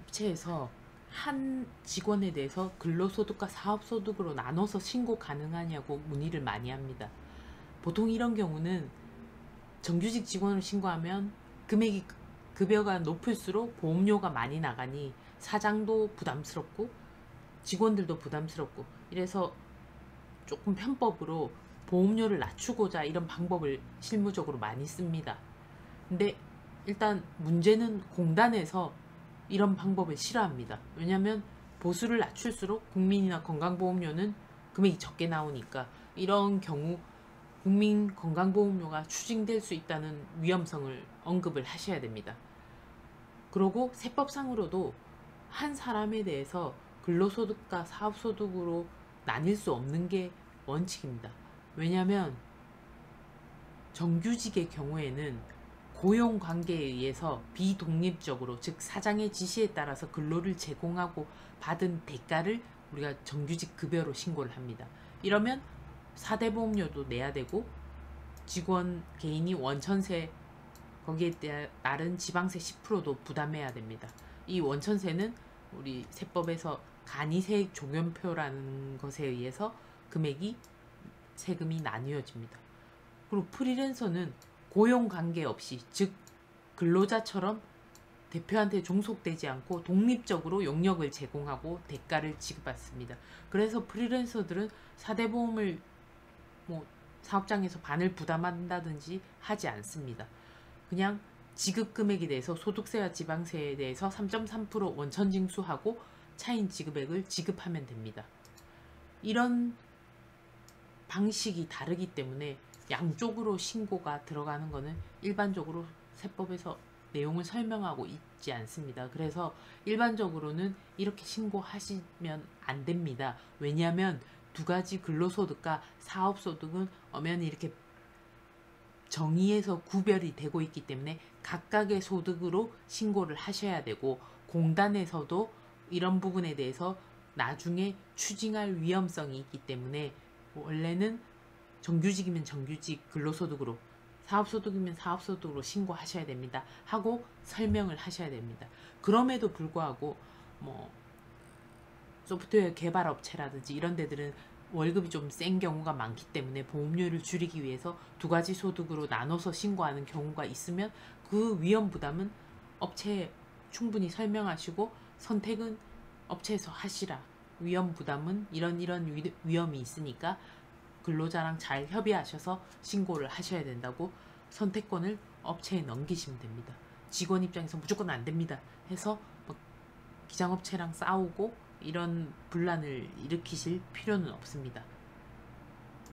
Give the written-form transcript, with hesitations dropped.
업체에서 한 직원에 대해서 근로소득과 사업소득으로 나눠서 신고 가능하냐고 문의를 많이 합니다. 보통 이런 경우는 정규직 직원을 신고하면 금액이 급여가 높을수록 보험료가 많이 나가니 사장도 부담스럽고 직원들도 부담스럽고 이래서 조금 편법으로 보험료를 낮추고자 이런 방법을 실무적으로 많이 씁니다. 근데 일단 문제는 공단에서 이런 방법을 싫어합니다. 왜냐하면 보수를 낮출수록 국민이나 건강보험료는 금액이 적게 나오니까 이런 경우 국민 건강보험료가 추징될 수 있다는 위험성을 언급을 하셔야 됩니다. 그리고 세법상으로도 한 사람에 대해서 근로소득과 사업소득으로 나뉠 수 없는 게 원칙입니다. 왜냐하면 정규직의 경우에는 고용관계에 의해서 비독립적으로, 즉 사장의 지시에 따라서 근로를 제공하고 받은 대가를 우리가 정규직 급여로 신고를 합니다. 이러면 사대보험료도 내야 되고 직원 개인이 원천세, 거기에 따른 지방세 10%도 부담해야 됩니다. 이 원천세는 우리 세법에서 간이세액 종연표라는 것에 의해서 금액이 세금이 나뉘어집니다. 그리고 프리랜서는 고용관계 없이, 즉 근로자처럼 대표한테 종속되지 않고 독립적으로 용역을 제공하고 대가를 지급받습니다. 그래서 프리랜서들은 사대보험을 사업장에서 반을 부담한다든지 하지 않습니다. 그냥 지급 금액에 대해서 소득세와 지방세에 대해서 3.3% 원천 징수하고 차인 지급액을 지급하면 됩니다. 이런 방식이 다르기 때문에 양쪽으로 신고가 들어가는 것은 일반적으로 세법에서 내용을 설명하고 있지 않습니다. 그래서 일반적으로는 이렇게 신고하시면 안 됩니다. 왜냐하면 두 가지 근로소득과 사업소득은 엄연히 이렇게 정의에서 구별이 되고 있기 때문에 각각의 소득으로 신고를 하셔야 되고, 공단에서도 이런 부분에 대해서 나중에 추징할 위험성이 있기 때문에 원래는 정규직이면 정규직 근로소득으로, 사업소득이면 사업소득으로 신고하셔야 됩니다 하고 설명을 하셔야 됩니다. 그럼에도 불구하고 소프트웨어 개발업체라든지 이런 데들은 월급이 좀 센 경우가 많기 때문에 보험료를 줄이기 위해서 두 가지 소득으로 나눠서 신고하는 경우가 있으면 그 위험 부담은 업체에 충분히 설명하시고 선택은 업체에서 하시라. 위험 부담은 이런 위험이 있으니까 근로자랑 잘 협의하셔서 신고를 하셔야 된다고 선택권을 업체에 넘기시면 됩니다. 직원 입장에서 무조건 안 됩니다 해서 기장업체랑 싸우고 이런 분란을 일으키실 필요는 없습니다.